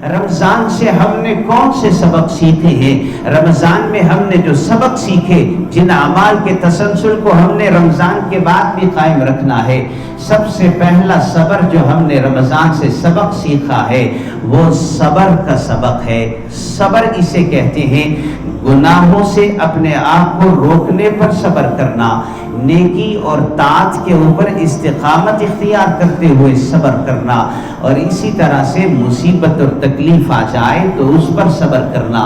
رمضان سے ہم نے کون سے سبق سیکھے ہیں؟ رمضان میں ہم نے جو سبق سیکھے، جن اعمال کے تسلسل کو ہم نے رمضان کے بعد بھی قائم رکھنا ہے، سب سے پہلا صبر جو ہم نے رمضان سے سبق سیکھا ہے وہ صبر کا سبق ہے۔ صبر اسے کہتے ہیں گناہوں سے اپنے آپ کو روکنے پر صبر کرنا، نیکی اور طاعت کے اوپر استقامت اختیار کرتے ہوئے صبر کرنا، اور اسی طرح سے مصیبت اور تکلیف آ جائے تو اس پر صبر کرنا۔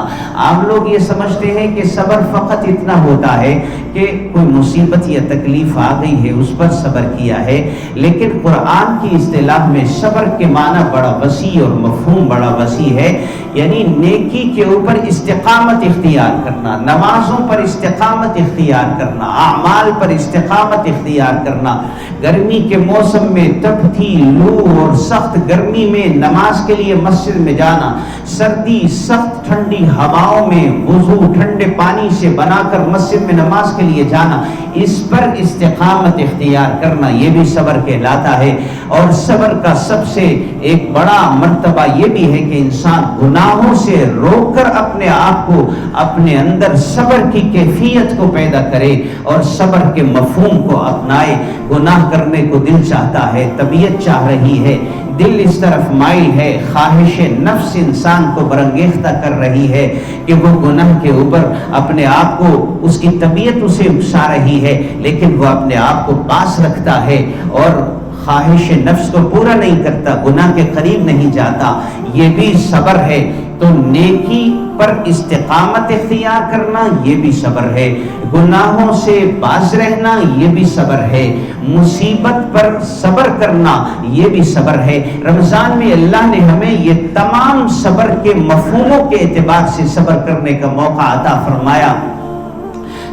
آپ لوگ یہ سمجھتے ہیں کہ صبر فقط اتنا ہوتا ہے کہ کوئی مصیبت یا تکلیف آ گئی ہے اس پر صبر کیا ہے، لیکن قرآن کی اصطلاح میں صبر کے معنی بڑا وسیع اور مفہوم بڑا وسیع ہے، یعنی نیکی کے اوپر استقامت اختیار کرنا، نمازوں پر استقامت اختیار کرنا، اعمال پر استقامت اختیار کرنا۔ گرمی کے موسم میں تپتی لو اور سخت گرمی میں نماز کے لیے مسجد میں جانا، سردی سخت ٹھنڈی ہواؤں میں وضو ٹھنڈے پانی سے بنا کر مسجد میں نماز کے لیے جانا، اس پر استقامت اختیار کرنا، یہ بھی صبر کہلاتا ہے۔ اور صبر کا سب سے ایک بڑا مرتبہ یہ بھی ہے کہ انسان گناہوں سے روک کر اپنے آپ کو، اپنے اندر صبر کی کیفیت کو پیدا کرے اور صبر کے مفہوم کو اپنائے۔ گناہ کرنے کو دل چاہتا ہے، طبیعت چاہ رہی ہے، دل اس طرف مائل ہے، خواہش نفس انسان کو برانگیختہ کر رہی ہے کہ وہ گناہ کے اوپر اپنے آپ کو، اس کی طبیعت اسے اکسا رہی ہے، لیکن وہ اپنے آپ کو پاس رکھتا ہے اور خواہش نفس کو پورا نہیں کرتا، گناہ کے قریب نہیں جاتا، یہ بھی صبر ہے۔ تو نیکی پر استقامت اختیار کرنا یہ بھی صبر ہے، گناہوں سے باز رہنا یہ بھی صبر ہے، مصیبت پر صبر کرنا یہ بھی صبر ہے۔ رمضان میں اللہ نے ہمیں یہ تمام صبر کے مفہوموں کے اعتبار سے صبر کرنے کا موقع عطا فرمایا۔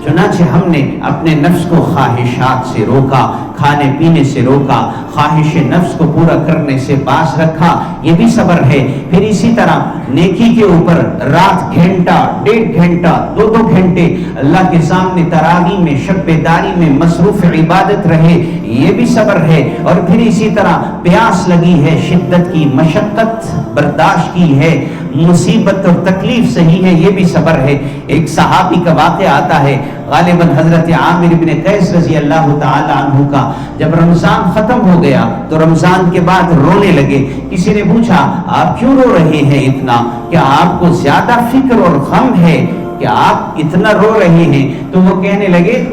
چنانچہ ہم نے اپنے نفس کو خواہشات سے روکا، کھانے پینے سے روکا، خواہش نفس کو پورا کرنے سے باز رکھا، یہ بھی صبر ہے۔ پھر اسی طرح نیکی کے اوپر رات گھنٹہ، 1.5 گھنٹہ، 2 گھنٹے اللہ کے سامنے تراویح میں، شب بیداری میں مصروف عبادت رہے، یہ بھی صبر ہے۔ اور پھر اسی طرح پیاس لگی ہے، شدت کی مشقت برداشت کی ہے، مصیبت اور تکلیف سہی ہے، یہ بھی صبر ہے۔ ایک صحابی کا واقعہ آتا ہے، غالباً حضرت عامر بن قیس رضی اللہ تعالی عنہ کا، جب رمضان ختم ہو گیا تو رمضان کے بعد رونے لگے۔ کسی نے پوچھا آپ کیوں رو رہے ہیں اتنا، کیا آپ کو زیادہ فکر اور غم ہے کہ آپ اتنا رو رہے ہیں؟ تو وہ کہنے لگے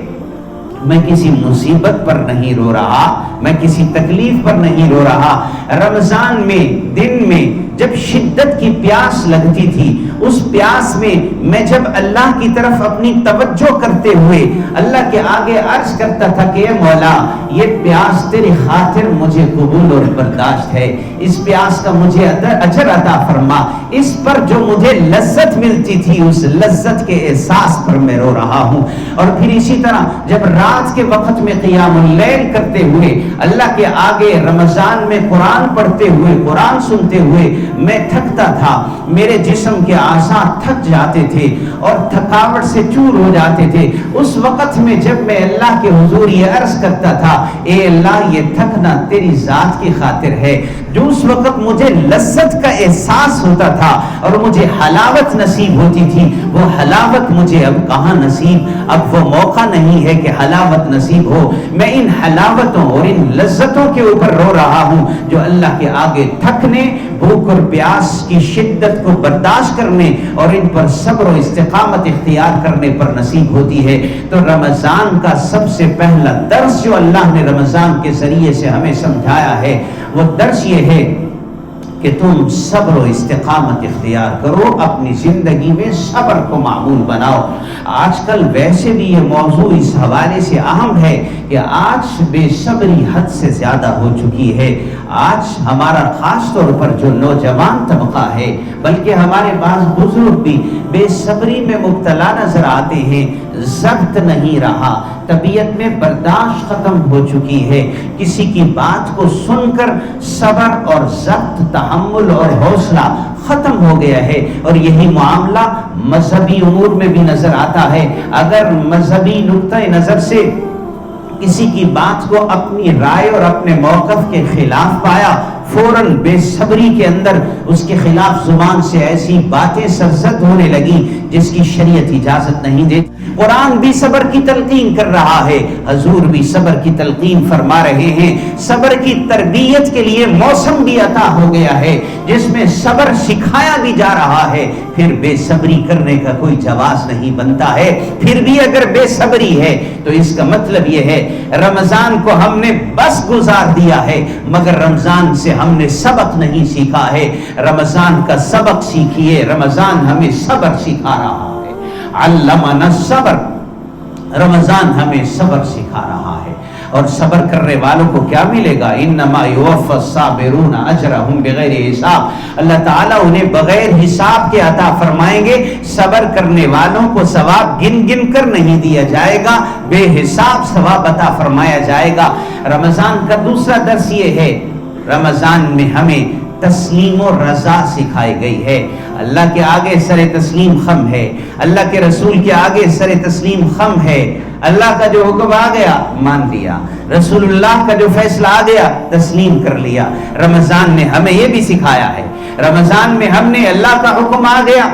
میں کسی مصیبت پر نہیں رو رہا، میں کسی تکلیف پر نہیں رو رہا، رمضان میں دن میں جب شدت کی پیاس لگتی تھی، اس پیاس میں جب اللہ کی طرف اپنی توجہ کرتے ہوئے اللہ کے آگے عرض کرتا تھا کہ اے مولا یہ پیاس تیری خاطر مجھے قبول اور برداشت ہے، اس پیاس کا مجھے اجر عطا فرما، اس پر جو مجھے لذت ملتی تھی اس لذت کے احساس پر میں رو رہا ہوں۔ اور پھر اسی طرح جب رات کے وقت میں قیام اللیل کرتے ہوئے اللہ کے آگے رمضان میں قرآن پڑھتے ہوئے، قرآن سنتے ہوئے میں تھکتا تھا، میرے جسم کے اعضاء تھک جاتے تھے اور تھکاوٹ سے چور ہو جاتے تھے، اس وقت میں جب میں اللہ کے حضور یہ عرض کرتا تھا اے اللہ یہ تھکنا تیری ذات کی خاطر ہے، جو اس وقت مجھے لذت کا احساس ہوتا تھا اور مجھے حلاوت نصیب ہوتی تھی، وہ حلاوت مجھے اب کہاں نصیب، اب وہ موقع نہیں ہے کہ حلاوت نصیب ہو۔ میں ان حلاوتوں اور ان لذتوں کے اوپر رو رہا ہوں جو اللہ کے آگے تھکنے، بھوک اور پیاس کی شدت کو برداشت کرنے اور ان پر صبر و استقامت اختیار کرنے پر نصیب ہوتی ہے۔ تو رمضان کا سب سے پہلا درس جو اللہ نے رمضان کے ذریعے سے ہمیں سمجھایا ہے وہ درس یہ ہے کہ تم صبر و استقامت اختیار کرو، اپنی زندگی میں صبر کو معمول بناؤ۔ آج کل ویسے بھی یہ موضوع اس حوالے سے اہم ہے کہ آج بے صبری حد سے زیادہ ہو چکی ہے۔ آج ہمارا خاص طور پر جو نوجوان طبقہ ہے بلکہ ہمارے بعض بزرگ بھی بے صبری میں مبتلا نظر آتے ہیں، ضبط نہیں رہا، طبیعت میں برداشت ختم ہو چکی ہے، کسی کی بات کو سن کر صبر اور ضبط، تحمل اور حوصلہ ختم ہو گیا ہے۔ اور یہی معاملہ مذہبی امور میں بھی نظر آتا ہے۔ اگر مذہبی نقطۂ نظر سے کسی کی بات کو اپنی رائے اور اپنے موقف کے خلاف پایا فوراً بے صبری کے اندر اس کے خلاف زبان سے ایسی باتیں سرزد ہونے لگی جس کی شریعت اجازت نہیں دیتی۔ قرآن بھی صبر کی تلقین کر رہا ہے، حضور بھی صبر کی تلقین فرما رہے ہیں۔ صبر کی تربیت کے لیے موسم بھی عطا ہو گیا ہے جس میں صبر سکھایا بھی جا رہا ہے، پھر بے صبری کرنے کا کوئی جواز نہیں بنتا ہے۔ پھر بھی اگر بے صبری ہے تو اس کا مطلب یہ ہے رمضان کو ہم نے بس گزار دیا ہے مگر رمضان سے ہم نے سبق نہیں سیکھا ہے۔ رمضان کا سبق سیکھیے، رمضان ہمیں صبر سکھا رہا ہے۔ علمنا الصبر، رمضان ہمیں صبر سکھا رہا ہے۔ اور صبر کرنے والوں کو کیا ملے گا؟ انما یوفی الصابرون اجرهم بغیر حساب، اللہ تعالیٰ انہیں بغیر حساب کے عطا فرمائیں گے۔ صبر کرنے والوں کو ثواب گن گن کر نہیں دیا جائے گا، بے حساب ثواب عطا فرمایا جائے گا۔ رمضان کا دوسرا درس یہ ہے، رمضان میں ہمیں تسلیم و رضا سکھائی گئی ہے۔ اللہ کے آگے سر تسلیم خم ہے، اللہ کے رسول کے آگے سر تسلیم خم ہے۔ اللہ کا جو حکم آ گیا مان لیا، رسول اللہ کا جو فیصلہ آ گیا تسلیم کر لیا۔ رمضان نے ہمیں یہ بھی سکھایا ہے، رمضان میں ہم نے اللہ کا حکم آ گیا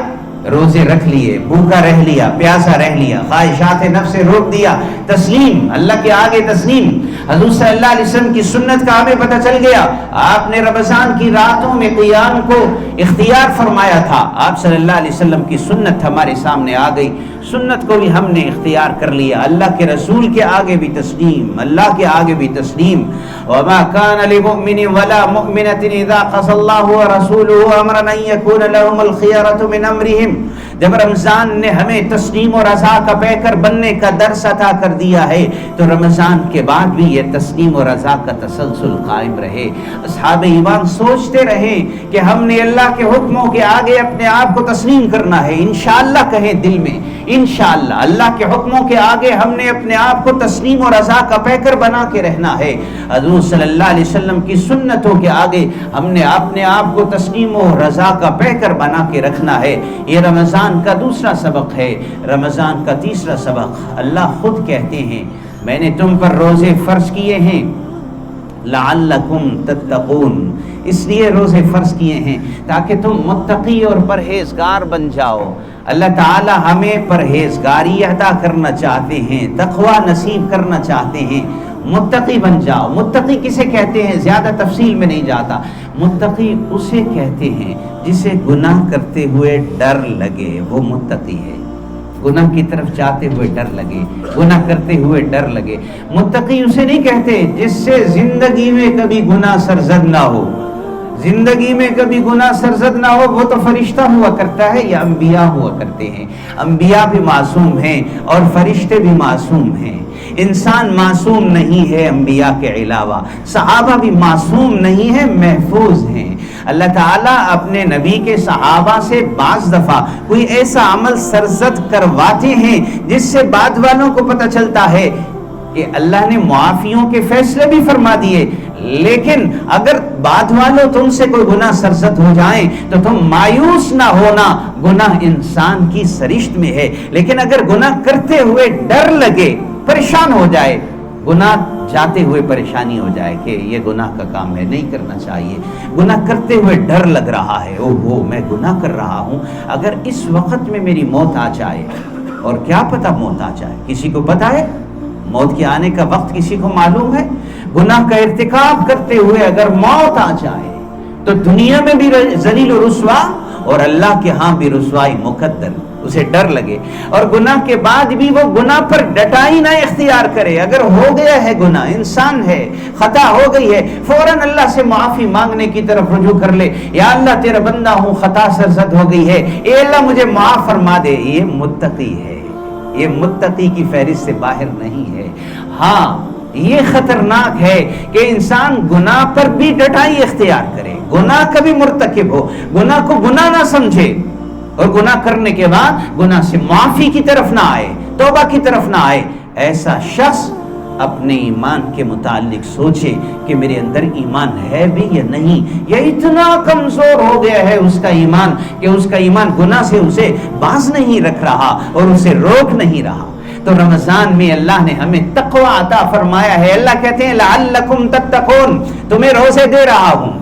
روزے رکھ لیے، بھوکا رہ لیا، پیاسا رہ لیا، خواہشات نفس سے روک دیا، تسلیم، اللہ کے آگے تسلیم۔ حضور صلی اللہ علیہ وسلم کی سنت کا ہمیں پتہ چل گیا، آپ نے رمضان کی راتوں میں قیام کو اختیار فرمایا تھا، آپ صلی اللہ علیہ وسلم کی سنت ہمارے سامنے آ گئی، سنت کو بھی ہم نے اختیار کر لیا۔ اللہ کے رسول کے آگے بھی تسلیم، اللہ کے آگے بھی تسلیم۔ وما كان لمؤمن ولا مؤمنة اذا قضى الله ورسوله امرا ان يكون لهم الخيرة من امرهم۔ جب رمضان نے ہمیں تسلیم و رضا کا پیکر بننے کا درس عطا کر دیا ہے تو رمضان کے بعد بھی یہ تسلیم و رضا کا تسلسل قائم رہے۔ اصحاب ایمان سوچتے رہے کہ ہم نے اللہ کے حکموں کے آگے اپنے آپ کو تسلیم کرنا ہے، انشاءاللہ کہیں دل میں، انشاءاللہ اللہ کے حکموں کے آگے ہم نے اپنے آپ کو تسلیم و رضا کا پیکر بنا کے رہنا ہے۔ حضور صلی اللہ علیہ وسلم کی سنتوں کے آگے ہم نے اپنے آپ کو تسلیم و رضا کا پیکر بنا کے رکھنا ہے۔ یہ رمضان کا دوسرا سبق ہے۔ رمضان کا تیسرا سبق، اللہ خود کہتے ہیں میں نے تم پر روزے فرض کیے ہیں لعلکم تتقون، اس لیے روزے فرض کیے ہیں تاکہ تم متقی اور پرہیزگار بن جاؤ۔ اللہ تعالی ہمیں پرہیزگاری عطا کرنا چاہتے ہیں، تقوی نصیب کرنا چاہتے ہیں، متقی بن جاؤ۔ متقی کسے کہتے ہیں زیادہ تفصیل میں نہیں جاتا، متقی اسے کہتے ہیں جسے گناہ کرتے ہوئے ڈر لگے، وہ متقی ہے۔ گناہ کی طرف جاتے ہوئے ڈر لگے، گناہ کرتے ہوئے ڈر لگے۔ متقی اسے نہیں کہتے جس سے زندگی میں کبھی گناہ سرزد نہ ہو، زندگی میں کبھی گناہ سرزد نہ ہو، وہ تو فرشتہ ہوا کرتا ہے یا انبیاء ہوا کرتے ہیں۔ انبیاء بھی معصوم ہیں اور فرشتے بھی معصوم ہیں، انسان معصوم نہیں ہے انبیاء کے علاوہ، صحابہ بھی معصوم نہیں ہے، محفوظ ہیں۔ اللہ تعالیٰ اپنے نبی کے صحابہ سے بعض دفعہ کوئی ایسا عمل سرزد کرواتے ہیں جس سے بعد والوں کو پتہ چلتا ہے کہ اللہ نے معافیوں کے فیصلے بھی فرما دیے، لیکن اگر بعد والوں تم سے کوئی گناہ سرزد ہو جائیں تو تم مایوس نہ ہونا، گناہ انسان کی سرشت میں ہے، لیکن اگر گناہ کرتے ہوئے ڈر لگے، پریشان ہو جائے، گناہ جاتے ہوئے پریشانی ہو جائے کہ یہ گناہ کا کام ہے، نہیں کرنا چاہیے، گناہ کرتے ہوئے ڈر لگ رہا ہے، اوہو میں گناہ کر رہا ہوں، اگر اس وقت میں میری موت آ جائے، اور کیا پتہ موت آ جائے، کسی کو پتہ ہے موت کے آنے کا وقت، کسی کو معلوم ہے؟ گناہ کا ارتکاب کرتے ہوئے اگر موت آ جائے تو دنیا میں بھی ذلیل و رسوا اور اللہ کے ہاں بھی رسوائی مقدر، اسے ڈر لگے، اور گناہ کے بعد بھی وہ گناہ پر ڈٹائی نہ اختیار کرے۔ اگر ہو گیا ہے گناہ، انسان ہے، خطا ہو گئی ہے، فوراً اللہ سے معافی مانگنے کی طرف رجوع کر لے، یا اللہ تیرا بندہ ہوں، خطا سرزد ہو گئی ہے، اے اللہ مجھے معاف فرما دے، یہ متقی ہے، یہ متقی کی فہرست سے باہر نہیں ہے۔ ہاں یہ خطرناک ہے کہ انسان گناہ پر بھی ڈٹائی اختیار کرے، گناہ کبھی مرتکب ہو، گناہ کو گناہ نہ سمجھے، اور گناہ کرنے کے بعد گناہ سے معافی کی طرف نہ آئے، توبہ کی طرف نہ آئے۔ ایسا شخص اپنے ایمان کے متعلق سوچے کہ میرے اندر ایمان ہے بھی یا نہیں، یا اتنا کمزور ہو گیا ہے اس کا ایمان کہ اس کا ایمان گناہ سے اسے باز نہیں رکھ رہا اور اسے روک نہیں رہا۔ تو رمضان میں اللہ نے ہمیں تقوی عطا فرمایا ہے۔ اللہ کہتے ہیں لعلکم تتقون، تمہیں روزے دے رہا ہوں،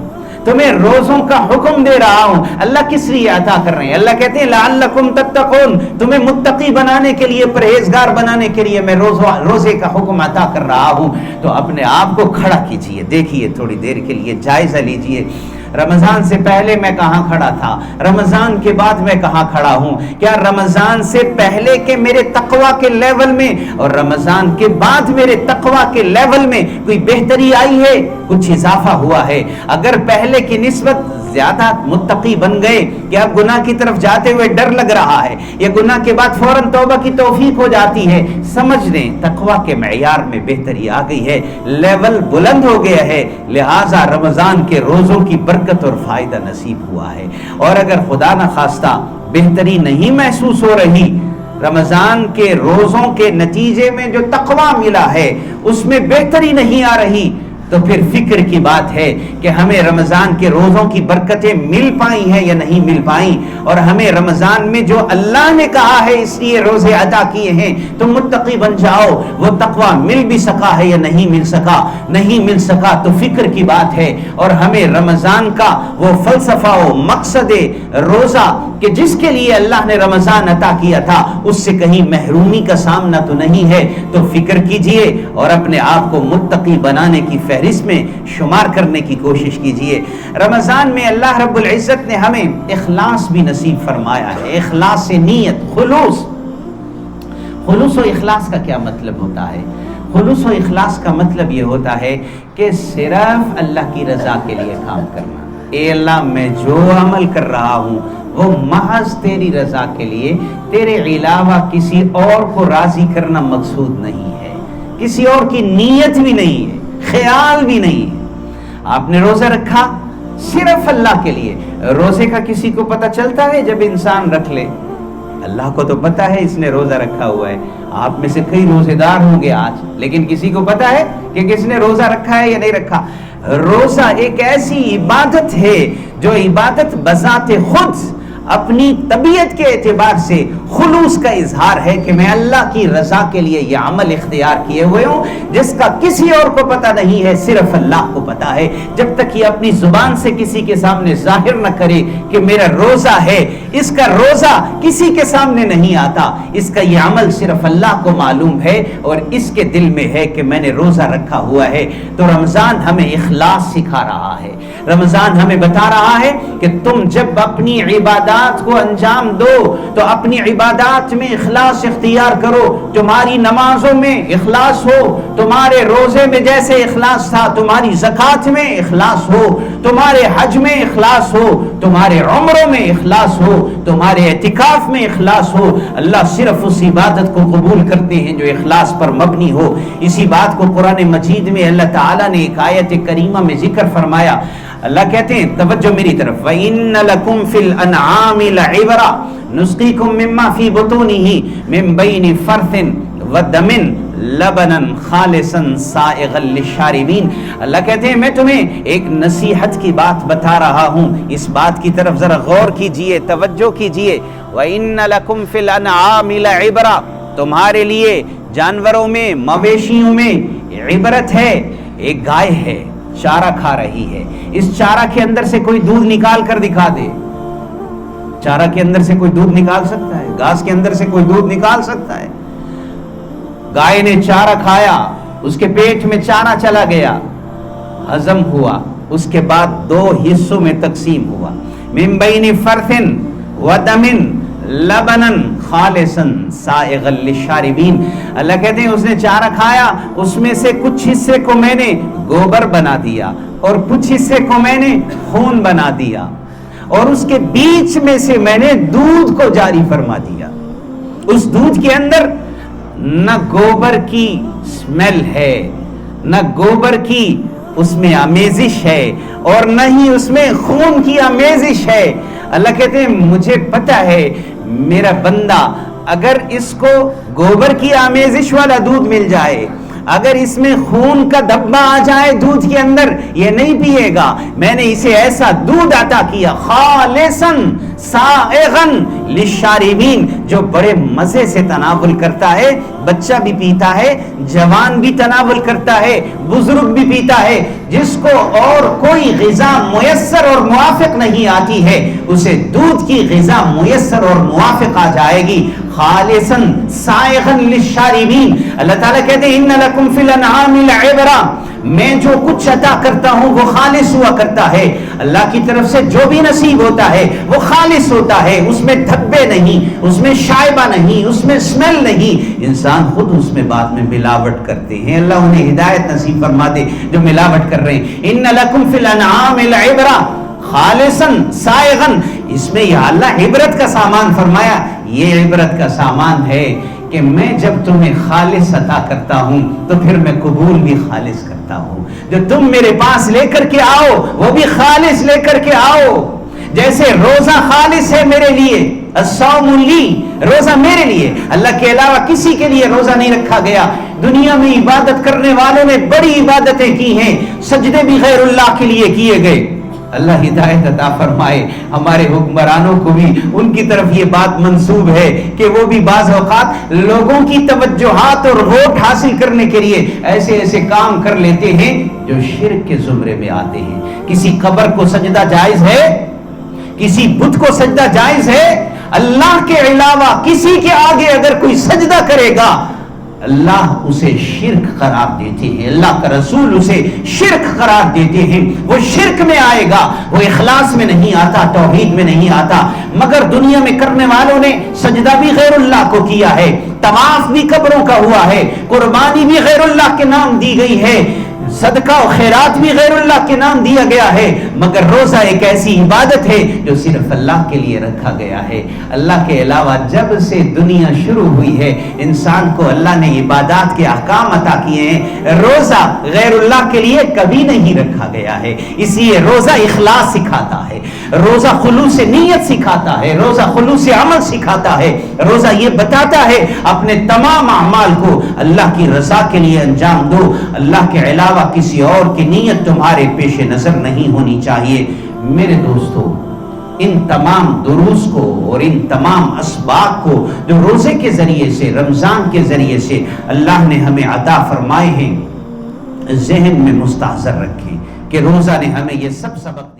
تمہیں روزوں کا حکم دے رہا ہوں. اللہ کس لیے عطا کر رہے ہیں؟ اللہ کہتے ہیں لعلکم تتقون، تمہیں متقی بنانے کے لیے، پرہیزگار بنانے کے لیے میں روزے کا حکم عطا کر رہا ہوں. تو اپنے آپ کو کھڑا کیجئے، دیکھیے تھوڑی دیر کے لیے جائزہ لیجئے. رمضان سے پہلے میں کہاں کھڑا تھا؟ رمضان کے بعد میں کہاں کھڑا ہوں؟ کیا رمضان سے پہلے کے میرے تقوی کے لیول میں اور رمضان کے بعد میرے تقوی کے لیول میں کوئی بہتری آئی ہے؟ کچھ اضافہ ہوا ہے؟ اگر پہلے کی نسبت زیادہ متقی بن گئے کہ اب گناہ کی طرف جاتے ہوئے ڈر لگ رہا ہے، یا گناہ کے بعد فوراً توبہ کی توفیق ہو جاتی ہے، سمجھ لیں تقوی کے معیار میں بہتری آ گئی ہے، لیول بلند ہو گیا ہے، لہٰذا رمضان کے روزوں کی برکت اور فائدہ نصیب ہوا ہے. اور اگر خدا نہ خواستہ بہتری نہیں محسوس ہو رہی، رمضان کے روزوں کے نتیجے میں جو تقوی ملا ہے اس میں بہتری نہیں آ رہی، تو پھر فکر کی بات ہے کہ ہمیں رمضان کے روزوں کی برکتیں مل پائی ہیں یا نہیں مل پائیں، اور ہمیں رمضان میں جو اللہ نے کہا ہے اس لیے روزے عطا کیے ہیں تم متقی بن جاؤ، وہ تقوی مل بھی سکا ہے یا نہیں مل سکا؟ نہیں مل سکا تو فکر کی بات ہے. اور ہمیں رمضان کا وہ فلسفہ و مقصد روزہ کہ جس کے لیے اللہ نے رمضان عطا کیا تھا اس سے کہیں محرومی کا سامنا تو نہیں ہے. تو فکر کیجئے اور اپنے آپ کو متقی بنانے کی فہرست میں شمار کرنے کی کوشش کیجئے. رمضان میں اللہ رب العزت نے ہمیں اخلاص بھی نصیب فرمایا ہے. اخلاص سے نیت، خلوص. خلوص و اخلاص کا کیا مطلب ہوتا ہے؟ خلوص و اخلاص کا مطلب یہ ہوتا ہے کہ صرف اللہ کی رضا کے لیے کام کرنا. اے اللہ میں جو عمل کر رہا ہوں وہ محض تیری رضا کے لیے، تیرے علاوہ کسی اور کو راضی کرنا مقصود نہیں ہے، کسی اور کی نیت بھی نہیں ہے، خیال بھی نہیں ہے. آپ نے روزہ رکھا صرف اللہ کے لیے. روزے کا کسی کو پتہ چلتا ہے جب انسان رکھ لے؟ اللہ کو تو پتا ہے اس نے روزہ رکھا ہوا ہے. آپ میں سے کئی روزے دار ہوں گے آج، لیکن کسی کو پتا ہے کہ کس نے روزہ رکھا ہے یا نہیں رکھا؟ روزہ ایک ایسی عبادت ہے جو عبادت بذات خود اپنی طبیعت کے اعتبار سے خلوص کا اظہار ہے کہ میں اللہ کی رضا کے لیے یہ عمل اختیار کیے ہوئے ہوں جس کا کسی اور کو پتہ نہیں ہے، صرف اللہ کو پتہ ہے. جب تک یہ اپنی زبان سے کسی کے سامنے ظاہر نہ کرے کہ میرا روزہ ہے، اس کا روزہ کسی کے سامنے نہیں آتا. اس کا یہ عمل صرف اللہ کو معلوم ہے اور اس کے دل میں ہے کہ میں نے روزہ رکھا ہوا ہے. تو رمضان ہمیں اخلاص سکھا رہا ہے. رمضان ہمیں بتا رہا ہے کہ تم جب اپنی عبادات کو انجام دو تو اپنی عبادات میں اخلاص اختیار کرو. تمہاری نمازوں میں اخلاص ہو، تمہارے روزے میں جیسے اخلاص تھا، تمہاری زکوٰۃ میں اخلاص ہو، تمہارے حج میں اخلاص ہو، تمہارے عمروں میں اخلاص ہو، تمہارے اعتکاف میں اخلاص ہو. اللہ صرف اس عبادت کو قبول کرتے ہیں جو اخلاص پر مبنی ہو. اسی بات کو قرآن مجید میں اللہ تعالیٰ نے ایک آیت کریمہ میں ذکر فرمایا. اللہ کہتے ہیں، توجہ میری طرف، وَإِنَّ لَكُمْ فِي الْأَنْعَامِ لَعِبْرَةً نُسْقِيكُم مِّمَّا فِي بُطُونِهِ مِن بَيْنِ فَرْثٍ وَدَمٍ لَبَنًا خَالِصًا سَائِغًا لِلشَّارِبِينَ. اللہ کہتے ہیں میں تمہیں ایک نصیحت کی بات بتا رہا ہوں، اس بات کی طرف ذرا غور کیجئے، توجہ کیجئے. وَإِنَّ لَكُمْ فِي الْأَنْعَامِ لَعِبْرَةً، تمہارے لیے جانوروں میں، مویشیوں میں عبرت ہے. ایک گائے ہے، چارہ کھا رہی ہے. اس چارہ کے اندر سے کوئی دودھ نکال کر دکھا دے. چارہ کے اندر سے کوئی دودھ نکال سکتا ہے؟ گھاس کے اندر سے کوئی دودھ نکال سکتا ہے؟ گائے نے چارہ کھایا، اس کے پیٹ میں چارہ چلا گیا، ہضم ہوا، اس کے بعد دو حصوں میں تقسیم ہوا. من بین فرث ودم لبنا خالصا سائغا للشاربین. اللہ کہتے ہیں اس نے چارہ کھایا، اس میں سے کچھ حصے کو میں نے گوبر بنا دیا اور کچھ حصے کو میں نے خون بنا دیا، اور اس کے بیچ میں سے میں نے دودھ کو جاری فرما دیا. اس دودھ کے اندر نہ گوبر کی سمیل ہے، نہ گوبر کی اس میں آمیزش ہے، اور نہ ہی اس میں خون کی آمیزش ہے. اللہ کہتے ہیں مجھے پتا ہے میرا بندہ اگر اس کو گوبر کی آمیزش والا دودھ مل جائے، اگر اس میں خون کا دھبا آ جائے دودھ کے اندر، یہ نہیں پیے گا. میں نے اسے ایسا دودھ عطا کیا خالصاً سائغن للشاربین، جو بڑے مزے سے تناول کرتا ہے، بچہ بھی پیتا ہے، جوان بھی تناول کرتا ہے، بزرگ بھی پیتا ہے، جس کو اور کوئی غذا میسر اور موافق نہیں آتی ہے اسے دودھ کی غذا میسر اور موافق آ جائے گی۔ خالصاً سائغن للشاربین، اللہ تعالیٰ کہتے ہیں ان لکم فی الانعام لعبرہ، میں جو کچھ عطا کرتا ہوں وہ خالص ہوا کرتا ہے، اللہ کی طرف سے جو بھی نصیب ہوتا ہے وہ خالص ہوتا ہے، اس میں دھبے نہیں، اس میں شائبہ نہیں، اس میں اسمیل نہیں، انسان خود اس میں بعد میں ملاوٹ کرتے ہیں، اللہ انہیں ہدایت نصیب فرما دے جو ملاوٹ کر رہے ہیں۔ ان لکم فی الانعام لعبرہ خالصاً سائغن، اس میں یا اللہ عبرت کا سامان فرمایا، یہ عبرت کا سامان ہے کہ میں جب تمہیں خالص عطا کرتا ہوں تو پھر میں قبول بھی خالص کرتا ہوں، جو تم میرے پاس لے کر کے آؤ وہ بھی خالص لے کر کے آؤ، جیسے روزہ خالص ہے میرے لیے، الصوم لی، روزہ میرے لیے، اللہ کے علاوہ کسی کے لیے روزہ نہیں رکھا گیا۔ دنیا میں عبادت کرنے والوں نے بڑی عبادتیں کی ہیں، سجدے بھی غیر اللہ کے لیے کیے گئے، اللہ ہدایت عطا فرمائے۔ ہمارے حکمرانوں کو بھی ان کی طرف یہ بات منسوب ہے کہ وہ بھی بعض اوقات لوگوں کی توجہات اور ووٹ حاصل کرنے کے لیے ایسے ایسے کام کر لیتے ہیں جو شرک کے زمرے میں آتے ہیں۔ کسی قبر کو سجدہ جائز ہے؟ کسی بت کو سجدہ جائز ہے؟ اللہ کے علاوہ کسی کے آگے اگر کوئی سجدہ کرے گا اللہ اسے شرک قرار دیتے ہیں، اللہ کا رسول اسے شرک قرار دیتے ہیں، وہ شرک میں آئے گا، وہ اخلاص میں نہیں آتا، توحید میں نہیں آتا۔ مگر دنیا میں کرنے والوں نے سجدہ بھی غیر اللہ کو کیا ہے، طواف بھی قبروں کا ہوا ہے، قربانی بھی غیر اللہ کے نام دی گئی ہے، صدقہ و خیرات بھی غیر اللہ کے نام دیا گیا ہے، مگر روزہ ایک ایسی عبادت ہے جو صرف اللہ کے لیے رکھا گیا ہے۔ اللہ کے علاوہ جب سے دنیا شروع ہوئی ہے انسان کو اللہ نے عبادات کے احکام عطا کیے ہیں، روزہ غیر اللہ کے لیے کبھی نہیں رکھا گیا ہے، اس لیے روزہ اخلاص سکھاتا ہے، روزہ خلوص نیت سکھاتا ہے، روزہ خلوص عمل سکھاتا ہے، روزہ یہ بتاتا ہے اپنے تمام اعمال کو اللہ کی رضا کے لیے انجام دو، اللہ کے علاوہ کسی اور کی نیت تمہارے پیش نظر نہیں ہونی چاہیے۔ میرے دوستو، ان تمام دروس کو اور ان تمام اسباق کو جو روزے کے ذریعے سے، رمضان کے ذریعے سے اللہ نے ہمیں عطا فرمائے ہیں، ذہن میں مستحضر رکھیں کہ روزہ نے ہمیں یہ سب سبق